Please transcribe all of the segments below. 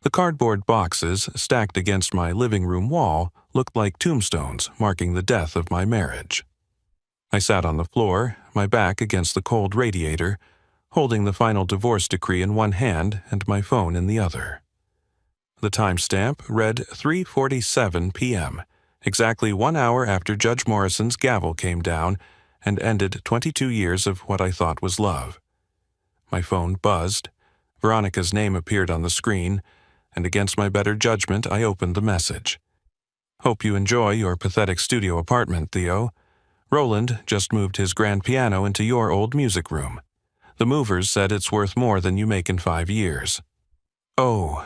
The cardboard boxes stacked against my living room wall looked like tombstones marking the death of my marriage. I sat on the floor, my back against the cold radiator, holding the final divorce decree in one hand and my phone in the other. The timestamp read 3:47 p.m., exactly 1 hour after Judge Morrison's gavel came down and ended 22 years of what I thought was love. My phone buzzed. Veronica's name appeared on the screen, and against my better judgment, I opened the message. "Hope you enjoy your pathetic studio apartment, Theo. Roland just moved his grand piano into your old music room. The movers said it's worth more than you make in 5 years. Oh,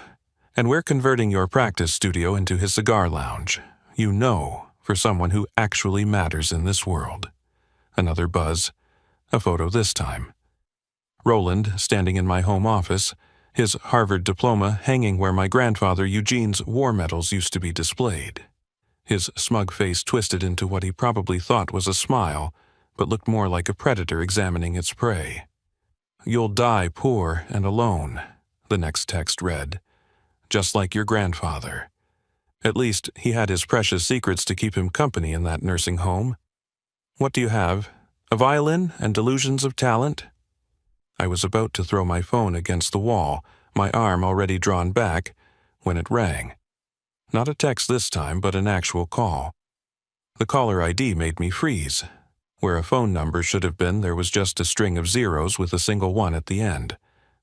and we're converting your practice studio into his cigar lounge. You know, for someone who actually matters in this world." Another buzz. A photo this time. Roland standing in my home office, his Harvard diploma hanging where my grandfather Eugene's war medals used to be displayed. His smug face twisted into what he probably thought was a smile, but looked more like a predator examining its prey. "You'll die poor and alone," the next text read. "Just like your grandfather. At least he had his precious secrets to keep him company in that nursing home. What do you have? A violin and delusions of talent?" I was about to throw my phone against the wall, my arm already drawn back, when it rang. Not a text this time, but an actual call. The caller ID made me freeze. Where a phone number should have been, there was just a string of zeros with a single one at the end.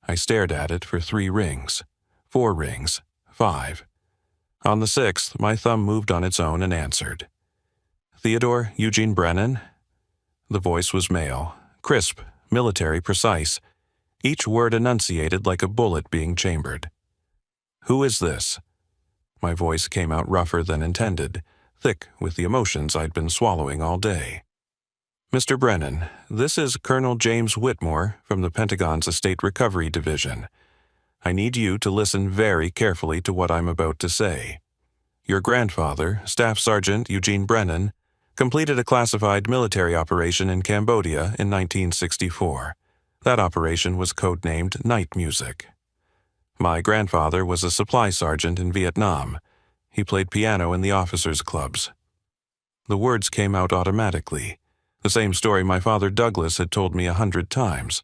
I stared at it for 3 rings, 4 rings, 5. On the 6th, my thumb moved on its own and answered. "Theodore Eugene Brennan?" The voice was male, crisp, military precise, each word enunciated like a bullet being chambered. "Who is this?" My voice came out rougher than intended, thick with the emotions I'd been swallowing all day. "Mr. Brennan, this is Colonel James Whitmore from the Pentagon's Estate Recovery Division. I need you to listen very carefully to what I'm about to say. Your grandfather, Staff Sergeant Eugene Brennan, completed a classified military operation in Cambodia in 1964. That operation was codenamed Night Music. My grandfather was a supply sergeant in Vietnam. He played piano in the officers' clubs." The words came out automatically, the same story my father Douglas had told me 100 times.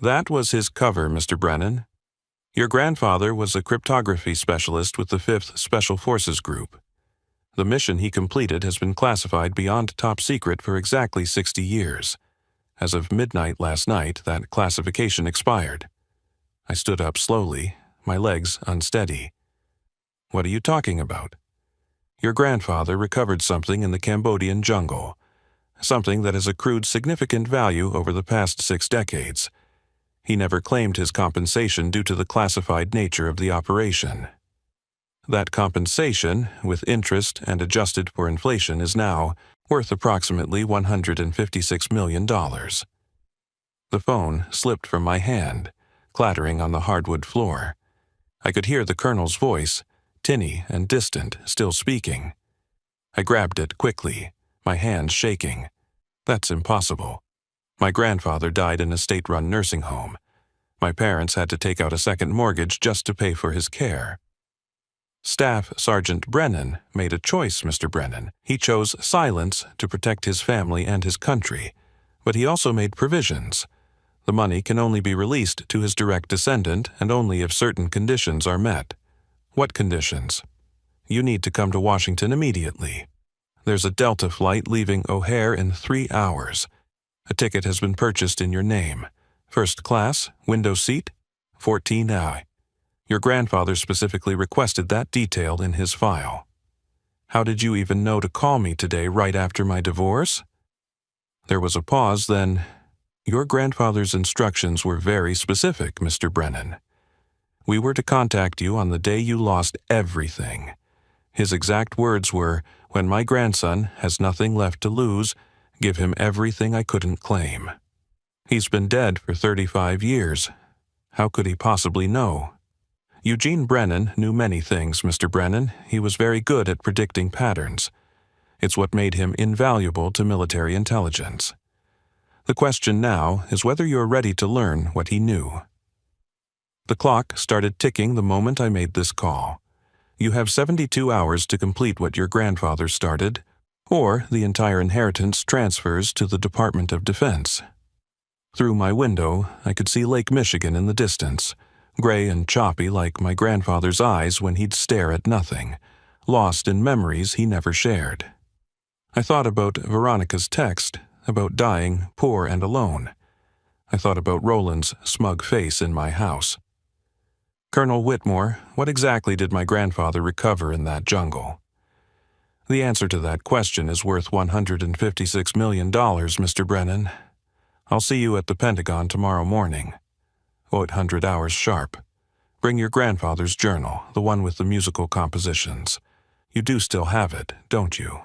"That was his cover, Mr. Brennan. Your grandfather was a cryptography specialist with the 5th Special Forces Group. The mission he completed has been classified beyond top secret for exactly 60 years. As of midnight last night, that classification expired." I stood up slowly, my legs unsteady. "What are you talking about?" "Your grandfather recovered something in the Cambodian jungle, something that has accrued significant value over the past 6 decades. He never claimed his compensation due to the classified nature of the operation. That compensation, with interest and adjusted for inflation, is now worth approximately $156 million. The phone slipped from my hand, clattering on the hardwood floor. I could hear the colonel's voice, tinny and distant, still speaking. I grabbed it quickly, my hands shaking. "That's impossible. My grandfather died in a state-run nursing home. My parents had to take out a second mortgage just to pay for his care. Staff Sergeant Brennan made a choice, Mr. Brennan. He chose silence to protect his family and his country, but he also made provisions. The money can only be released to his direct descendant and only if certain conditions are met." "What conditions?" "You need to come to Washington immediately. There's a Delta flight leaving O'Hare in 3 hours. A ticket has been purchased in your name. First class, window seat, 14I. Your grandfather specifically requested that detail in his file." "How did you even know to call me today right after my divorce?" There was a pause, then, "Your grandfather's instructions were very specific, Mr. Brennan. We were to contact you on the day you lost everything. His exact words were, 'When my grandson has nothing left to lose, give him everything I couldn't claim.' He's been dead for 35 years. How could he possibly know?" Eugene Brennan knew many things, Mr. Brennan. He was very good at predicting patterns. It's what made him invaluable to military intelligence. The question now is whether you're ready to learn what he knew. The clock started ticking the moment I made this call. You have 72 hours to complete what your grandfather started, or the entire inheritance transfers to the Department of Defense. Through my window, I could see Lake Michigan in the distance, gray and choppy like my grandfather's eyes when he'd stare at nothing, lost in memories he never shared. I thought about Veronica's text, about dying poor and alone. I thought about Roland's smug face in my house. Colonel Whitmore, what exactly did my grandfather recover in that jungle? The answer to that question is worth $156 million, Mr. Brennan. I'll see you at the Pentagon tomorrow morning. 800 hours sharp. Bring your grandfather's journal, the one with the musical compositions. You do still have it, don't you?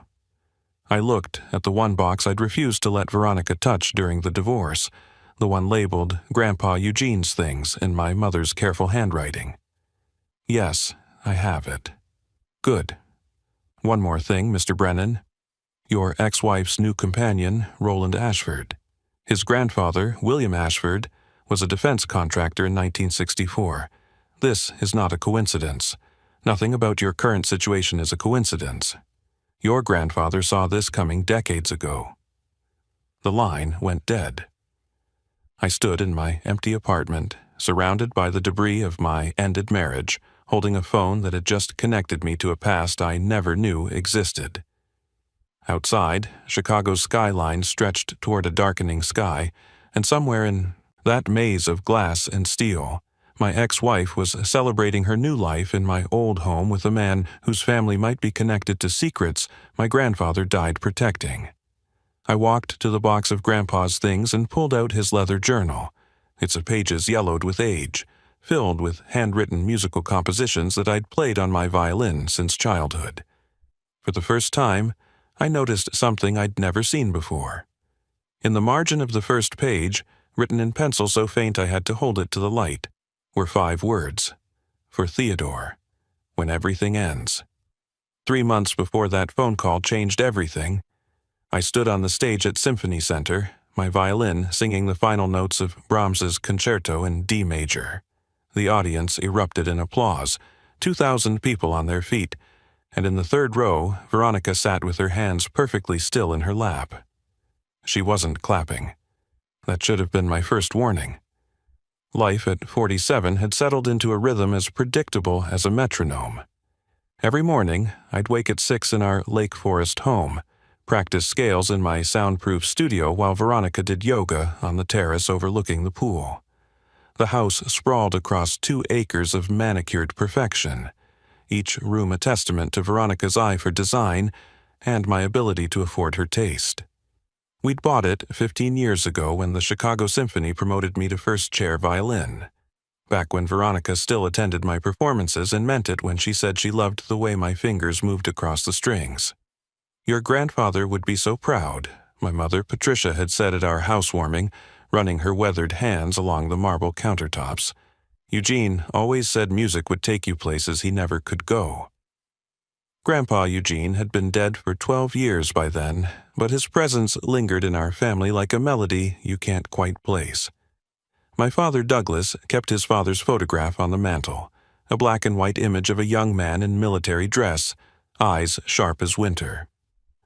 I looked at the one box I'd refused to let Veronica touch during the divorce, the one labeled Grandpa Eugene's things in my mother's careful handwriting. Yes, I have it. Good. One more thing, Mr. Brennan. Your ex-wife's new companion, Roland Ashford. His grandfather, William Ashford, was a defense contractor in 1964. This is not a coincidence. Nothing about your current situation is a coincidence. Your grandfather saw this coming decades ago. The line went dead. I stood in my empty apartment, surrounded by the debris of my ended marriage, holding a phone that had just connected me to a past I never knew existed. Outside, Chicago's skyline stretched toward a darkening sky, and somewhere in that maze of glass and steel, my ex-wife was celebrating her new life in my old home with a man whose family might be connected to secrets my grandfather died protecting. I walked to the box of Grandpa's things and pulled out his leather journal, its pages yellowed with age, filled with handwritten musical compositions that I'd played on my violin since childhood. For the first time, I noticed something I'd never seen before. In the margin of the first page, written in pencil so faint I had to hold it to the light, were 5 words. For Theodore, when everything ends. 3 months before that phone call changed everything, I stood on the stage at Symphony Center, my violin singing the final notes of Brahms's Concerto in D major. The audience erupted in applause, 2,000 people on their feet, and in the third row, Veronica sat with her hands perfectly still in her lap. She wasn't clapping. That should have been my first warning. Life at 47 had settled into a rhythm as predictable as a metronome. Every morning, I'd wake at 6 in our Lake Forest home, practice scales in my soundproof studio while Veronica did yoga on the terrace overlooking the pool. The house sprawled across 2 acres of manicured perfection, each room a testament to Veronica's eye for design and my ability to afford her taste. We'd bought it 15 years ago when the Chicago Symphony promoted me to first chair violin, back when Veronica still attended my performances and meant it when she said she loved the way my fingers moved across the strings. Your grandfather would be so proud, my mother Patricia had said at our housewarming, running her weathered hands along the marble countertops. Eugene always said music would take you places he never could go. Grandpa Eugene had been dead for 12 years by then, but his presence lingered in our family like a melody you can't quite place. My father Douglas kept his father's photograph on the mantel, a black and white image of a young man in military dress, eyes sharp as winter.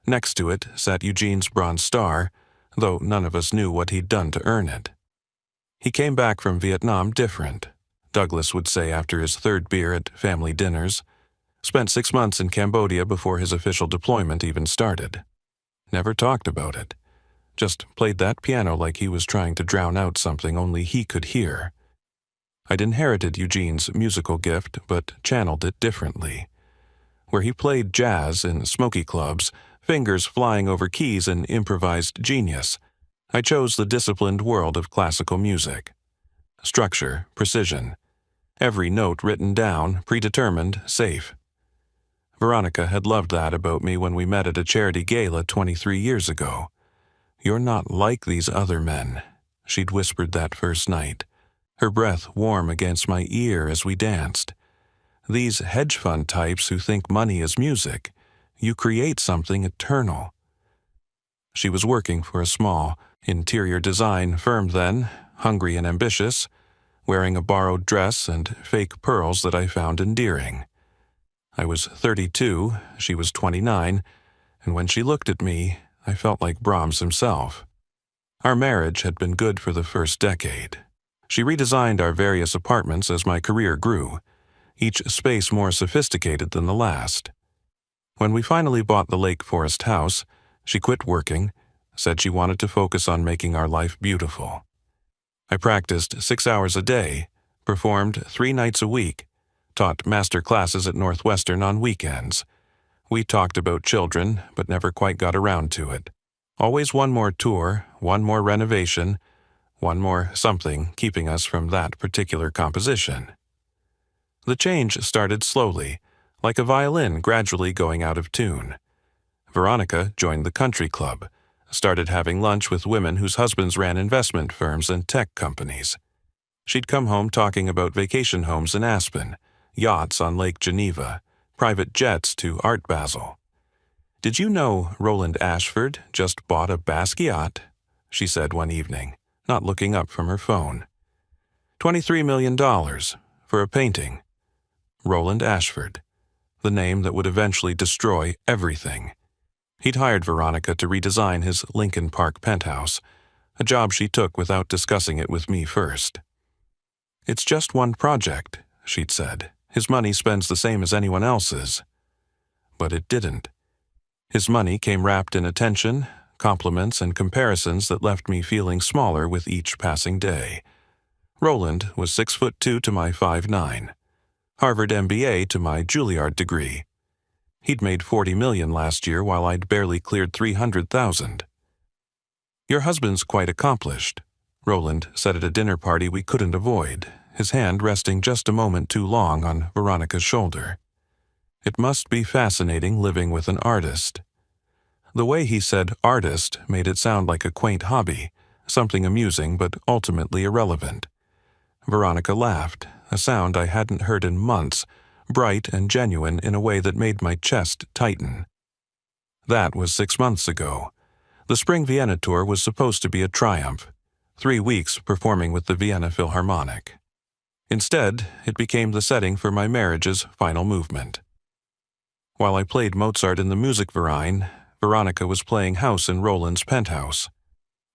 Next to it sat Eugene's Bronze Star, though none of us knew what he'd done to earn it. He came back from Vietnam different, Douglas would say after his 3rd beer at family dinners. Spent 6 months in Cambodia before his official deployment even started. Never talked about it. Just played that piano like he was trying to drown out something only he could hear. I'd inherited Eugene's musical gift, but channeled it differently. Where he played jazz in smoky clubs, fingers flying over keys and improvised genius, I chose the disciplined world of classical music. Structure, precision. Every note written down, predetermined, safe. Veronica had loved that about me when we met at a charity gala 23 years ago. "You're not like these other men," she'd whispered that first night, her breath warm against my ear as we danced. "These hedge fund types who think money is music. You create something eternal." She was working for a small, interior design firm then, hungry and ambitious, wearing a borrowed dress and fake pearls that I found endearing. I was 32, she was 29, and when she looked at me, I felt like Brahms himself. Our marriage had been good for the first decade. She redesigned our various apartments as my career grew, each space more sophisticated than the last. When we finally bought the Lake Forest house, she quit working, said she wanted to focus on making our life beautiful. I practiced 6 hours a day, performed 3 nights a week, taught master classes at Northwestern on weekends. We talked about children, but never quite got around to it. Always one more tour, one more renovation, one more something keeping us from that particular composition. The change started slowly, like a violin gradually going out of tune. Veronica joined the country club, started having lunch with women whose husbands ran investment firms and tech companies. She'd come home talking about vacation homes in Aspen, yachts on Lake Geneva, private jets to Art Basel. "Did you know Roland Ashford just bought a Basquiat?" she said one evening, not looking up from her phone. $23 million for a painting. Roland Ashford, the name that would eventually destroy everything. He'd hired Veronica to redesign his Lincoln Park penthouse, a job she took without discussing it with me first. "It's just one project," she'd said. "His money spends the same as anyone else's." But it didn't. His money came wrapped in attention, compliments, and comparisons that left me feeling smaller with each passing day. Roland was 6'2" to my 5'9", Harvard MBA to my Juilliard degree. He'd made $40 million last year while I'd barely cleared $300,000. "Your husband's quite accomplished," Roland said at a dinner party we couldn't avoid, his hand resting just a moment too long on Veronica's shoulder. "It must be fascinating living with an artist." The way he said artist made it sound like a quaint hobby, something amusing but ultimately irrelevant. Veronica laughed, a sound I hadn't heard in months, bright and genuine in a way that made my chest tighten. That was 6 months ago. The spring Vienna tour was supposed to be a triumph, 3 weeks performing with the Vienna Philharmonic. Instead, it became the setting for my marriage's final movement. While I played Mozart in the Musikverein, Veronica was playing house in Roland's penthouse.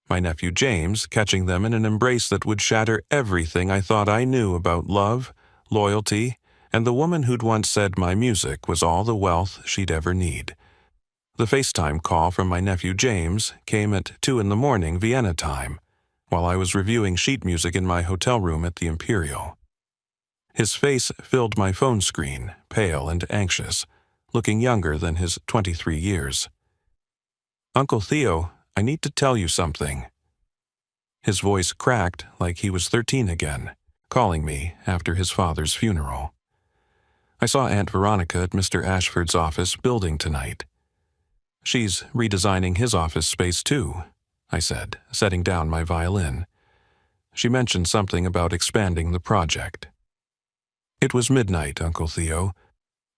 My nephew James catching them in an embrace that would shatter everything I thought I knew about love, loyalty, and the woman who'd once said my music was all the wealth she'd ever need. The FaceTime call from my nephew James came at 2 a.m. Vienna time, while I was reviewing sheet music in my hotel room at the Imperial. His face filled my phone screen, pale and anxious, looking younger than his 23 years. "Uncle Theo, I need to tell you something." His voice cracked like he was 13 again, calling me after his father's funeral. "I saw Aunt Veronica at Mr. Ashford's office building tonight." "She's redesigning his office space too," I said, setting down my violin. "She mentioned something about expanding the project." It was midnight, Uncle Theo.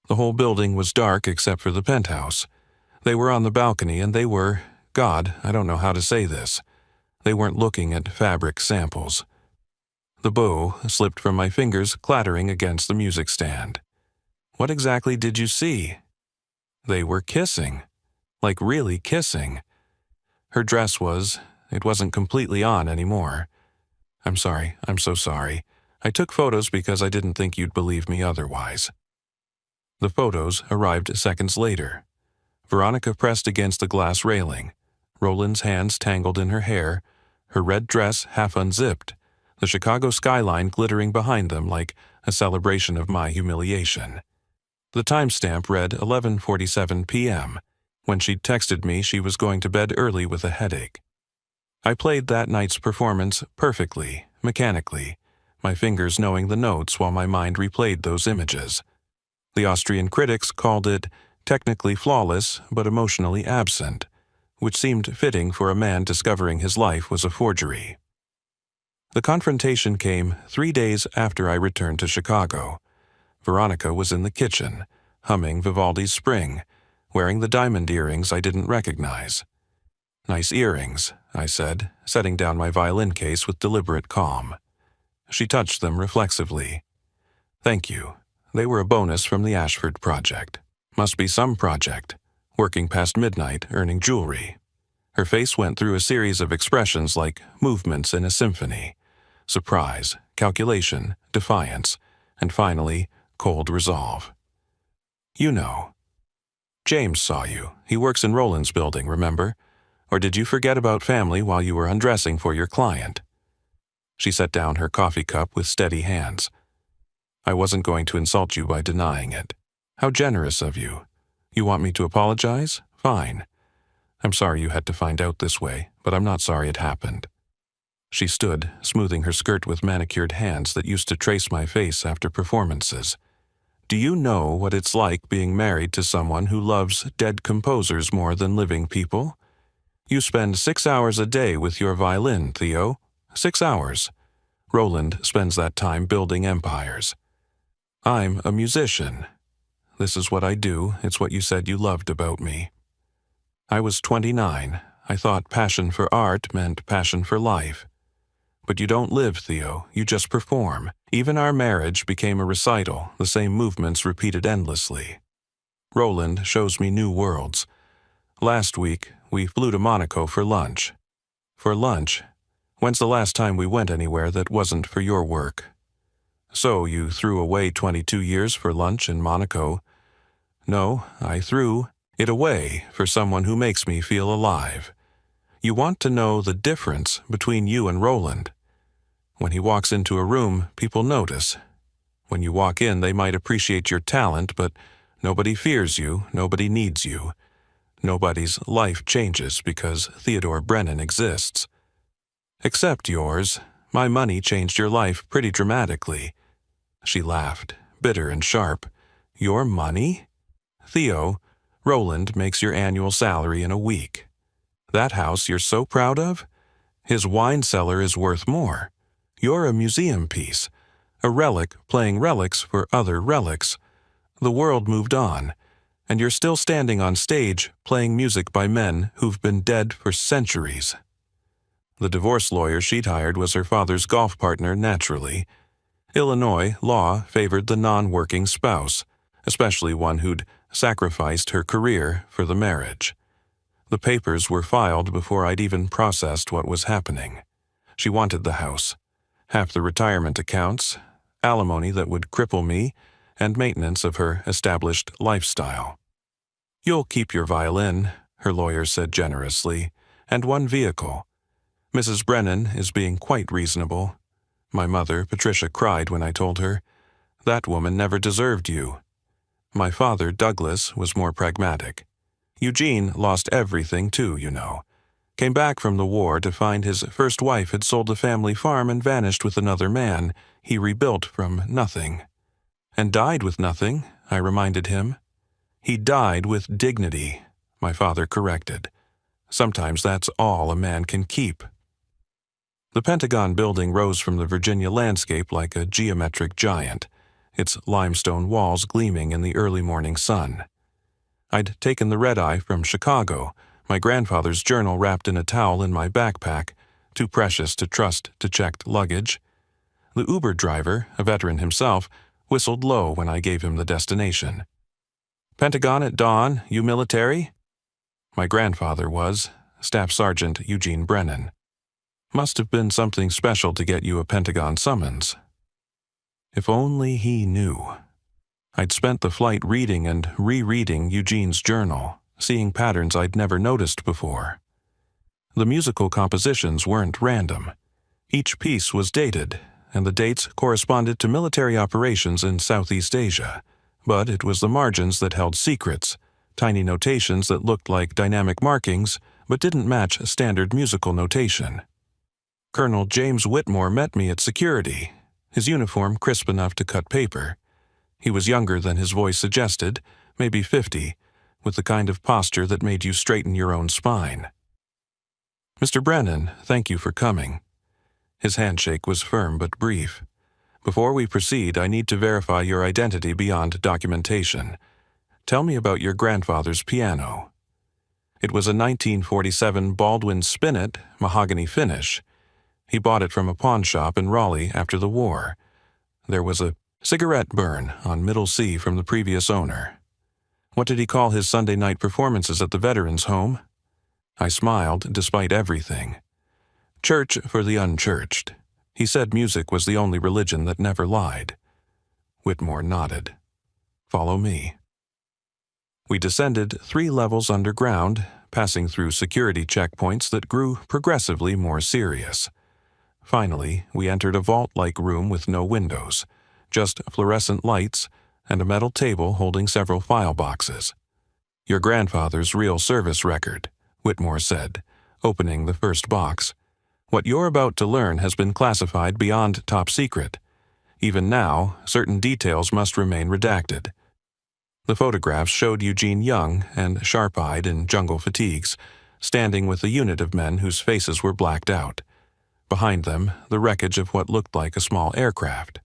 The whole building was dark except for the penthouse. They were on the balcony and they were, God, I don't know how to say this. They weren't looking at fabric samples. The bow slipped from my fingers, clattering against the music stand. "What exactly did you see?" "They were kissing. Like really kissing. Her dress it wasn't completely on anymore. I'm sorry, I'm so sorry. I took photos because I didn't think you'd believe me otherwise." The photos arrived seconds later. Veronica pressed against the glass railing, Roland's hands tangled in her hair, her red dress half unzipped, the Chicago skyline glittering behind them like a celebration of my humiliation. The timestamp read 11:47 p.m., when she'd texted me she was going to bed early with a headache. I played that night's performance perfectly, mechanically, my fingers knowing the notes while my mind replayed those images. The Austrian critics called it technically flawless but emotionally absent, which seemed fitting for a man discovering his life was a forgery. The confrontation came 3 days after I returned to Chicago. Veronica was in the kitchen, humming Vivaldi's Spring, wearing the diamond earrings I didn't recognize. "Nice earrings," I said, setting down my violin case with deliberate calm. She touched them reflexively. Thank you. They were a bonus from the Ashford project. Must be some project. Working past midnight, earning jewelry. Her face went through a series of expressions like movements in a symphony. Surprise, calculation, defiance, and finally, cold resolve. You know. James saw you. He works in Roland's building, remember? Or did you forget about family while you were undressing for your client? She set down her coffee cup with steady hands. I wasn't going to insult you by denying it. How generous of you. You want me to apologize? Fine. I'm sorry you had to find out this way, but I'm not sorry it happened. She stood, smoothing her skirt with manicured hands that used to trace my face after performances. Do you know what it's like being married to someone who loves dead composers more than living people? You spend 6 hours a day with your violin, Theo. 6 hours. Roland spends that time building empires. I'm a musician. This is what I do. It's what you said you loved about me. I was 29. I thought passion for art meant passion for life. But you don't live, Theo. You just perform. Even our marriage became a recital, the same movements repeated endlessly. Roland shows me new worlds. Last week, we flew to Monaco for lunch. For lunch? When's the last time we went anywhere that wasn't for your work? So you threw away 22 years for lunch in Monaco? No, I threw it away for someone who makes me feel alive. You want to know the difference between you and Roland. When he walks into a room, people notice. When you walk in, they might appreciate your talent, but nobody fears you, nobody needs you. Nobody's life changes because Theodore Brennan exists. Except yours. My money changed your life pretty dramatically. She laughed, bitter and sharp. Your money? Theo, Roland makes your annual salary in a week. That house you're so proud of? His wine cellar is worth more. You're a museum piece, a relic playing relics for other relics. The world moved on, and you're still standing on stage playing music by men who've been dead for centuries. The divorce lawyer she'd hired was her father's golf partner, naturally. Illinois law favored the non-working spouse, especially one who'd sacrificed her career for the marriage. The papers were filed before I'd even processed what was happening. She wanted the house, half the retirement accounts, alimony that would cripple me, and maintenance of her established lifestyle. You'll keep your violin, her lawyer said generously, and one vehicle. Mrs. Brennan is being quite reasonable. My mother, Patricia, cried when I told her. That woman never deserved you. My father, Douglas, was more pragmatic. Eugene lost everything too, you know. Came back from the war to find his first wife had sold the family farm and vanished with another man he rebuilt from nothing. And died with nothing, I reminded him. He died with dignity, my father corrected. Sometimes that's all a man can keep. The Pentagon building rose from the Virginia landscape like a geometric giant, its limestone walls gleaming in the early morning sun. I'd taken the red-eye from Chicago, my grandfather's journal wrapped in a towel in my backpack, too precious to trust to checked luggage. The Uber driver, a veteran himself, whistled low when I gave him the destination. Pentagon at dawn, you military? My grandfather was, Staff Sergeant Eugene Brennan. Must have been something special to get you a Pentagon summons. If only he knew. I'd spent the flight reading and rereading Eugene's journal, seeing patterns I'd never noticed before. The musical compositions weren't random. Each piece was dated, and the dates corresponded to military operations in Southeast Asia, but it was the margins that held secrets, tiny notations that looked like dynamic markings but didn't match standard musical notation. Colonel James Whitmore met me at security, his uniform crisp enough to cut paper. He was younger than his voice suggested, maybe 50, with the kind of posture that made you straighten your own spine. Mr. Brennan, thank you for coming. His handshake was firm but brief. Before we proceed, I need to verify your identity beyond documentation. Tell me about your grandfather's piano. It was a 1947 Baldwin Spinet, mahogany finish. He bought it from a pawn shop in Raleigh after the war. There was a cigarette burn on Middle C from the previous owner. What did he call his Sunday night performances at the Veterans Home? I smiled despite everything. Church for the unchurched. He said music was the only religion that never lied. Whitmore nodded. Follow me. We descended 3 levels underground, passing through security checkpoints that grew progressively more serious. Finally, we entered a vault-like room with no windows, just fluorescent lights and a metal table holding several file boxes. Your grandfather's real service record, Whitmore said, opening the first box. What you're about to learn has been classified beyond top secret. Even now, certain details must remain redacted. The photographs showed Eugene young and sharp-eyed in jungle fatigues, standing with a unit of men whose faces were blacked out. Behind them, the wreckage of what looked like a small aircraft.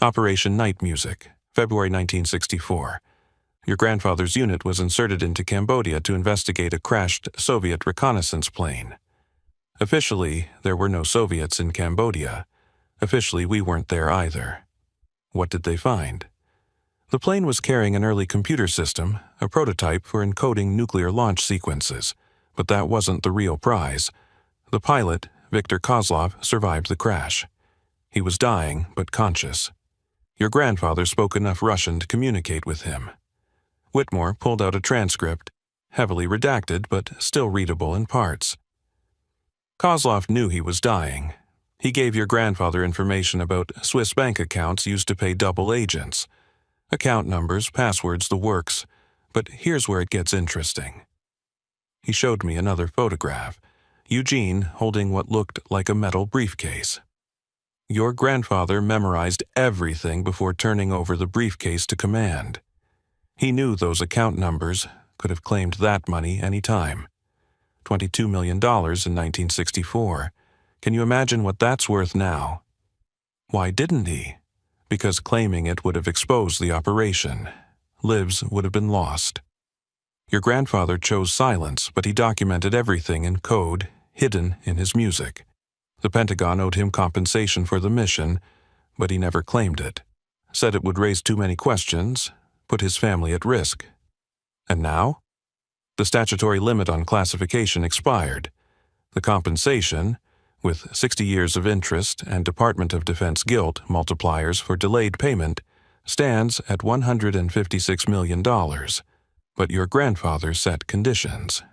Operation Night Music, February 1964. Your grandfather's unit was inserted into Cambodia to investigate a crashed Soviet reconnaissance plane. Officially, there were no Soviets in Cambodia. Officially, we weren't there either. What did they find? The plane was carrying an early computer system, a prototype for encoding nuclear launch sequences, but that wasn't the real prize. The pilot, Viktor Kozlov, survived the crash. He was dying, but conscious. Your grandfather spoke enough Russian to communicate with him. Whitmore pulled out a transcript, heavily redacted but still readable in parts. Kozlov knew he was dying. He gave your grandfather information about Swiss bank accounts used to pay double agents. Account numbers, passwords, the works. But here's where it gets interesting. He showed me another photograph, Eugene holding what looked like a metal briefcase. Your grandfather memorized everything before turning over the briefcase to command. He knew those account numbers, could have claimed that money any time. $22 million in 1964. Can you imagine what that's worth now? Why didn't he? Because claiming it would have exposed the operation. Lives would have been lost. Your grandfather chose silence, but he documented everything in code, hidden in his music. The Pentagon owed him compensation for the mission, but he never claimed it. Said it would raise too many questions, put his family at risk. And now? The statutory limit on classification expired. The compensation, with 60 years of interest and Department of Defense guilt multipliers for delayed payment, stands at $156 million. But your grandfather set conditions.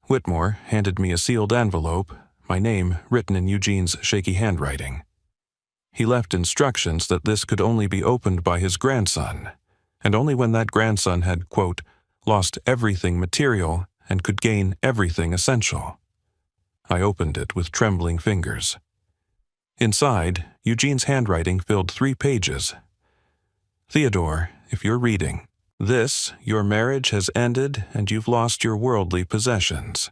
Whitmore handed me a sealed envelope, my name written in Eugene's shaky handwriting. He left instructions that this could only be opened by his grandson, and only when that grandson had, quote, lost everything material and could gain everything essential. I opened it with trembling fingers. Inside, Eugene's handwriting filled 3 pages. Theodore, if you're reading, this, your marriage has ended and you've lost your worldly possessions.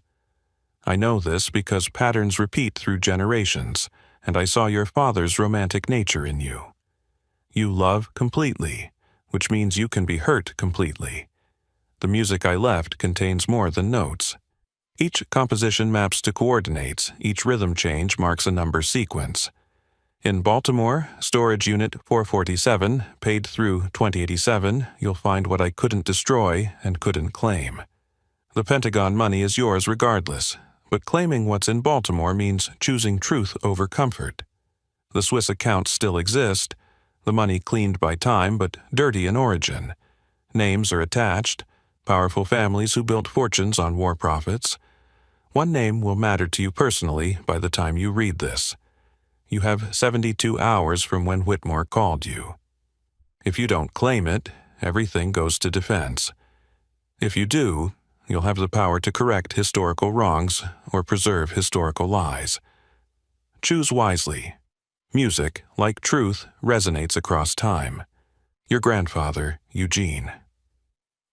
I know this because patterns repeat through generations, and I saw your father's romantic nature in you. You love completely, which means you can be hurt completely. The music I left contains more than notes. Each composition maps to coordinates, each rhythm change marks a number sequence. In Baltimore, Storage Unit 447, paid through 2087, you'll find what I couldn't destroy and couldn't claim. The Pentagon money is yours regardless, but claiming what's in Baltimore means choosing truth over comfort. The Swiss accounts still exist, the money cleaned by time but dirty in origin. Names are attached, powerful families who built fortunes on war profits. One name will matter to you personally by the time you read this. You have 72 hours from when Whitmore called you. If you don't claim it, everything goes to defense. If you do, you'll have the power to correct historical wrongs or preserve historical lies. Choose wisely. Music, like truth, resonates across time. Your grandfather, Eugene.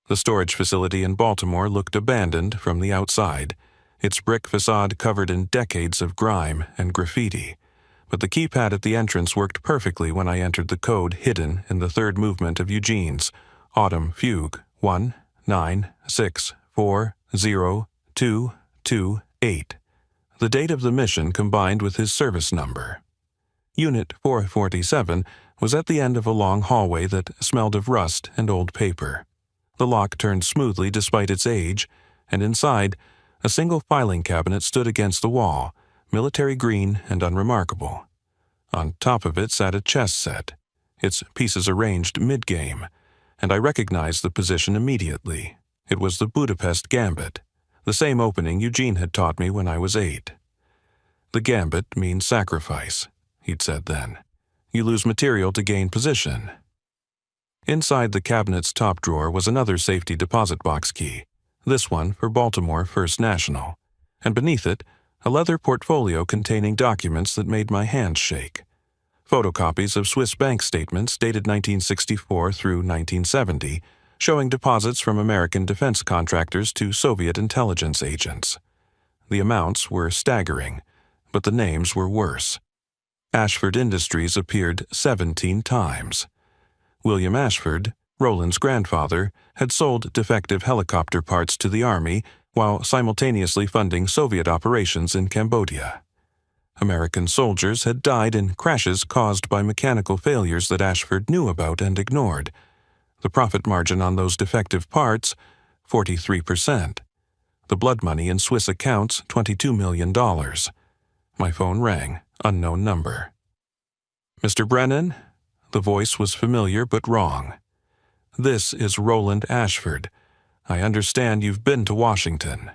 The storage facility in Baltimore looked abandoned from the outside, its brick facade covered in decades of grime and graffiti. But the keypad at the entrance worked perfectly when I entered the code hidden in the 3rd movement of Eugene's Autumn Fugue 1-9-6-4-0-2-2-8. The the date of the mission combined with his service number. Unit 447 was at the end of a long hallway that smelled of rust and old paper. The lock turned smoothly despite its age, and inside, a single filing cabinet stood against the wall, military green and unremarkable. On top of it sat a chess set, its pieces arranged mid-game, and I recognized the position immediately. It was the Budapest Gambit, the same opening Eugene had taught me when I was 8. The gambit means sacrifice, he'd said then. You lose material to gain position. Inside the cabinet's top drawer was another safety deposit box key, this one for Baltimore First National, and beneath it, a leather portfolio containing documents that made my hands shake. Photocopies of Swiss bank statements dated 1964 through 1970, showing deposits from American defense contractors to Soviet intelligence agents. The amounts were staggering, but the names were worse. Ashford Industries appeared 17 times. William Ashford, Roland's grandfather, had sold defective helicopter parts to the Army while simultaneously funding Soviet operations in Cambodia. American soldiers had died in crashes caused by mechanical failures that Ashford knew about and ignored. The profit margin on those defective parts, 43%. The blood money in Swiss accounts, $22 million. My phone rang, unknown number. Mr. Brennan? The voice was familiar but wrong. This is Roland Ashford. I understand you've been to Washington.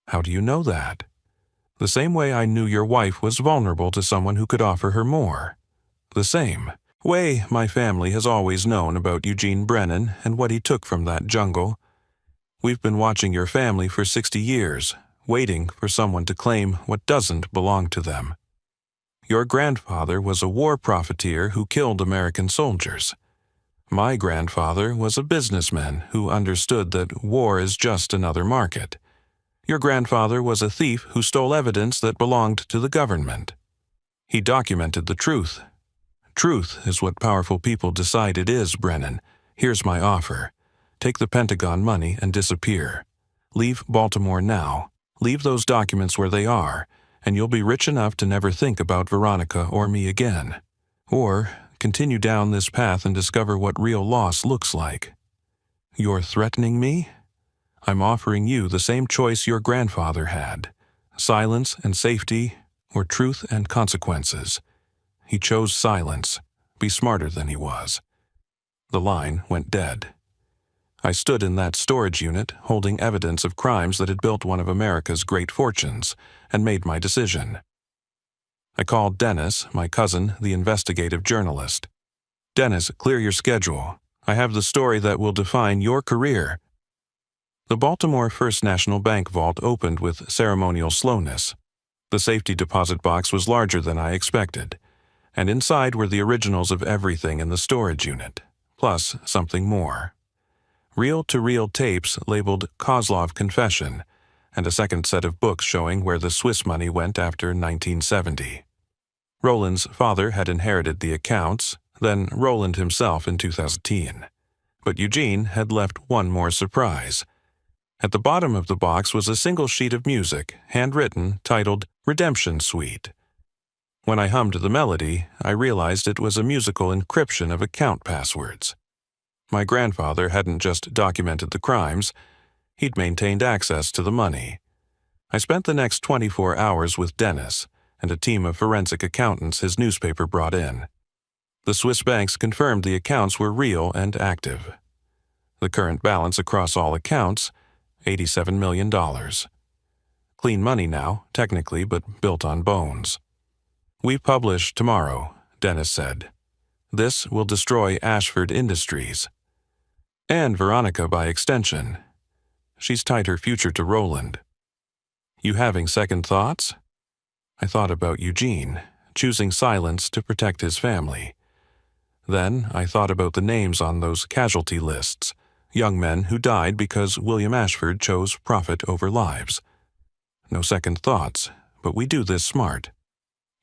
How do you know that? The same way I knew your wife was vulnerable to someone who could offer her more. The same way my family has always known about Eugene Brennan and what he took from that jungle. We've been watching your family for 60 years, waiting for someone to claim what doesn't belong to them. Your grandfather was a war profiteer who killed American soldiers. My grandfather was a businessman who understood that war is just another market. Your grandfather was a thief who stole evidence that belonged to the government. He documented the truth. Truth is what powerful people decide it is, Brennan. Here's my offer. Take the Pentagon money and disappear. Leave Baltimore now. Leave those documents where they are, and you'll be rich enough to never think about Veronica or me again. Or continue down this path and discover what real loss looks like. You're threatening me? I'm offering you the same choice your grandfather had. Silence and safety, or truth and consequences. He chose silence. Be smarter than he was. The line went dead. I stood in that storage unit, holding evidence of crimes that had built one of America's great fortunes, and made my decision. I called Dennis, my cousin, the investigative journalist. Dennis, clear your schedule. I have the story that will define your career. The Baltimore First National Bank vault opened with ceremonial slowness. The safety deposit box was larger than I expected, and inside were the originals of everything in the storage unit, plus something more. Reel-to-reel tapes labeled Kozlov Confession, and a second set of books showing where the Swiss money went after 1970. Roland's father had inherited the accounts, then Roland himself in 2010. But Eugene had left one more surprise. At the bottom of the box was a single sheet of music, handwritten, titled Redemption Suite. When I hummed the melody, I realized it was a musical encryption of account passwords. My grandfather hadn't just documented the crimes, he'd maintained access to the money. I spent the next 24 hours with Dennis and a team of forensic accountants his newspaper brought in. The Swiss banks confirmed the accounts were real and active. The current balance across all accounts, $87 million. Clean money now, technically, but built on bones. We publish tomorrow, Dennis said. This will destroy Ashford Industries. And Veronica by extension. She's tied her future to Roland. You having second thoughts? I thought about Eugene, choosing silence to protect his family. Then I thought about the names on those casualty lists, young men who died because William Ashford chose profit over lives. No second thoughts, but we do this smart.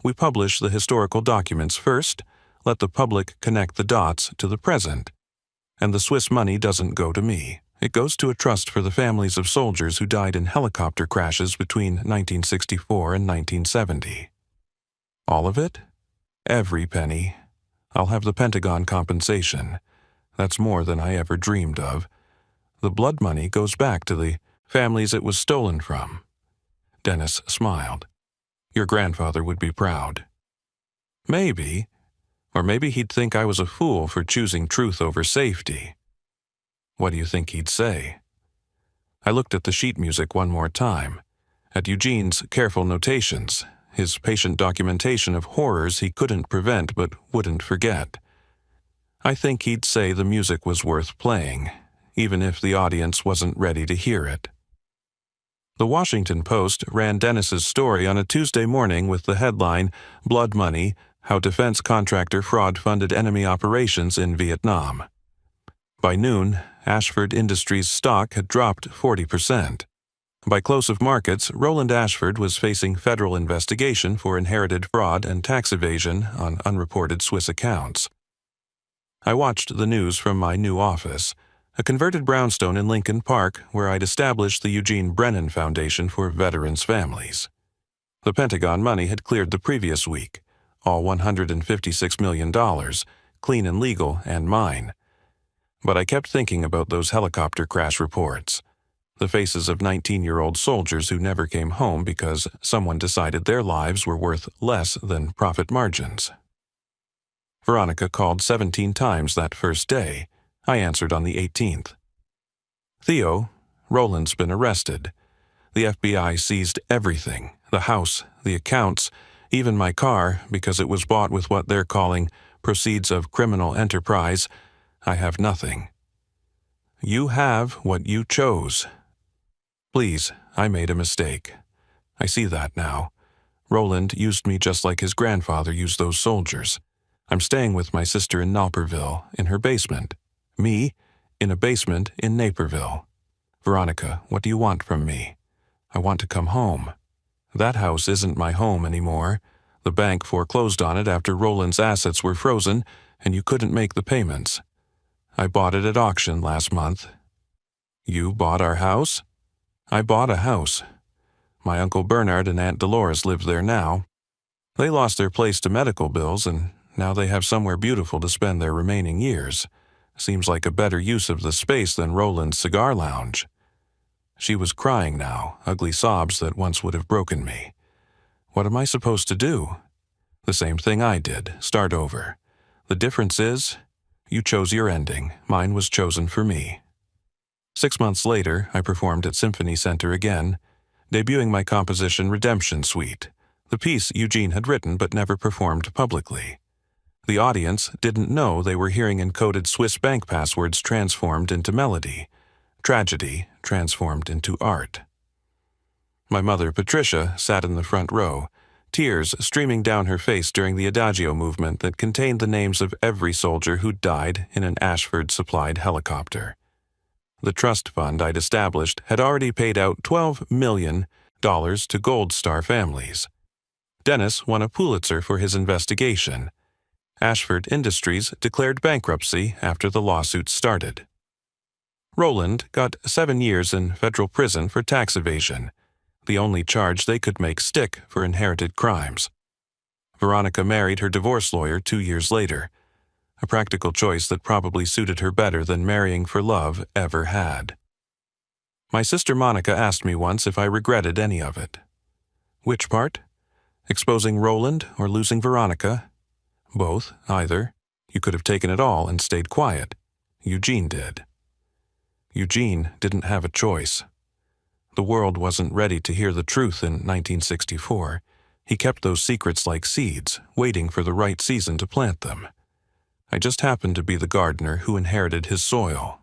We publish the historical documents first, let the public connect the dots to the present. And the Swiss money doesn't go to me, It goes to a trust for the families of soldiers who died in helicopter crashes between 1964 and 1970. All of it? Every penny. I'll have the Pentagon compensation. That's more than I ever dreamed of. The blood money goes back to the families it was stolen from. Dennis smiled. Your grandfather would be proud. Maybe. Or maybe he'd think I was a fool for choosing truth over safety. What do you think he'd say? I looked at the sheet music one more time, at Eugene's careful notations, his patient documentation of horrors he couldn't prevent but wouldn't forget. I think he'd say the music was worth playing, even if the audience wasn't ready to hear it. The Washington Post ran Dennis's story on a Tuesday morning with the headline, Blood Money, How Defense Contractor Fraud Funded Enemy Operations in Vietnam. By noon, Ashford Industries' stock had dropped 40%. By close of markets, Roland Ashford was facing federal investigation for inherited fraud and tax evasion on unreported Swiss accounts. I watched the news from my new office, a converted brownstone in Lincoln Park where I'd established the Eugene Brennan Foundation for Veterans Families. The Pentagon money had cleared the previous week, all $156 million, clean and legal, and mine. But I kept thinking about those helicopter crash reports, the faces of 19-year-old soldiers who never came home because someone decided their lives were worth less than profit margins. Veronica called 17 times that first day. I answered on the 18th. Theo, Roland's been arrested. The FBI seized everything, the house, the accounts, even my car, because it was bought with what they're calling proceeds of criminal enterprise. I have nothing. You have what you chose. Please, I made a mistake. I see that now. Roland used me just like his grandfather used those soldiers. I'm staying with my sister in Naperville, in her basement. Me, in a basement in Naperville. Veronica, what do you want from me? I want to come home. That house isn't my home anymore. The bank foreclosed on it after Roland's assets were frozen, and you couldn't make the payments. I bought it at auction last month. You bought our house? I bought a house. My Uncle Bernard and Aunt Dolores live there now. They lost their place to medical bills, and now they have somewhere beautiful to spend their remaining years. Seems like a better use of the space than Roland's cigar lounge. She was crying now, ugly sobs that once would have broken me. What am I supposed to do? The same thing I did, start over. The difference is, you chose your ending, mine was chosen for me. 6 months later, I performed at Symphony Center again, debuting my composition Redemption Suite, the piece Eugene had written but never performed publicly. The audience didn't know they were hearing encoded Swiss bank passwords transformed into melody, tragedy transformed into art. My mother, Patricia, sat in the front row, tears streaming down her face during the Adagio movement that contained the names of every soldier who'd died in an Ashford-supplied helicopter. The trust fund I'd established had already paid out $12 million to Gold Star families. Dennis won a Pulitzer for his investigation. Ashford Industries declared bankruptcy after the lawsuit started. Roland got 7 years in federal prison for tax evasion, the only charge they could make stick for inherited crimes. Veronica married her divorce lawyer 2 years later, a practical choice that probably suited her better than marrying for love ever had. My sister Monica asked me once if I regretted any of it. Which part? Exposing Roland or losing Veronica? Both, either. You could have taken it all and stayed quiet. Eugene did. Eugene didn't have a choice. The world wasn't ready to hear the truth in 1964. He kept those secrets like seeds, waiting for the right season to plant them. I just happened to be the gardener who inherited his soil.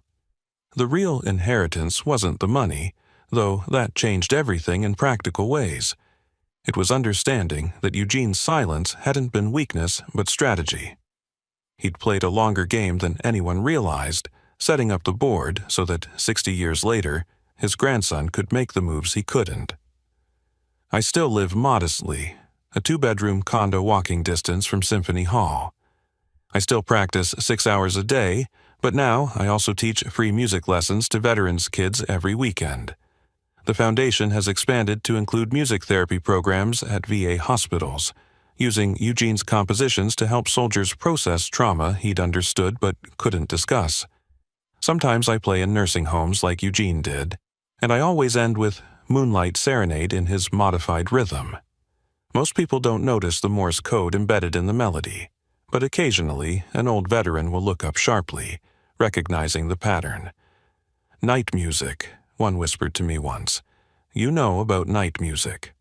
The real inheritance wasn't the money, though that changed everything in practical ways. It was understanding that Eugene's silence hadn't been weakness but strategy. He'd played a longer game than anyone realized, setting up the board so that 60 years later, his grandson could make the moves he couldn't. I still live modestly, a 2-bedroom condo walking distance from Symphony Hall. I still practice 6 hours a day, But now I also teach free music lessons to veterans' kids every weekend. The foundation has expanded to include music therapy programs at VA hospitals, using Eugene's compositions to help soldiers process trauma he'd understood but couldn't discuss. Sometimes I play in nursing homes like Eugene did, and I always end with Moonlight Serenade in his modified rhythm. Most people don't notice the Morse code embedded in the melody, but occasionally an old veteran will look up sharply, recognizing the pattern. Night music, one whispered to me once. You know about night music.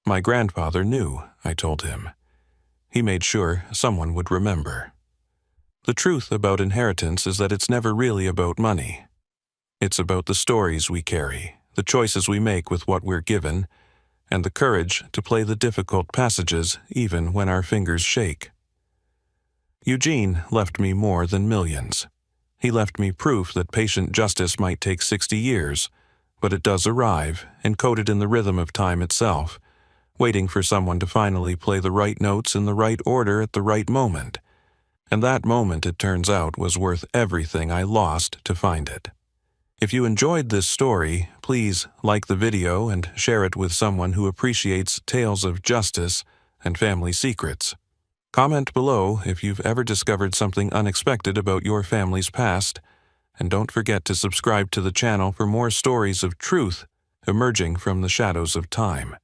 My grandfather knew, I told him. He made sure someone would remember. The truth about inheritance is that it's never really about money. It's about the stories we carry, the choices we make with what we're given, and the courage to play the difficult passages even when our fingers shake. Eugene left me more than millions. He left me proof that patient justice might take 60 years, but it does arrive, encoded in the rhythm of time itself, waiting for someone to finally play the right notes in the right order at the right moment. And that moment, it turns out, was worth everything I lost to find it. If you enjoyed this story, please like the video and share it with someone who appreciates tales of justice and family secrets. Comment below if you've ever discovered something unexpected about your family's past, and don't forget to subscribe to the channel for more stories of truth emerging from the shadows of time.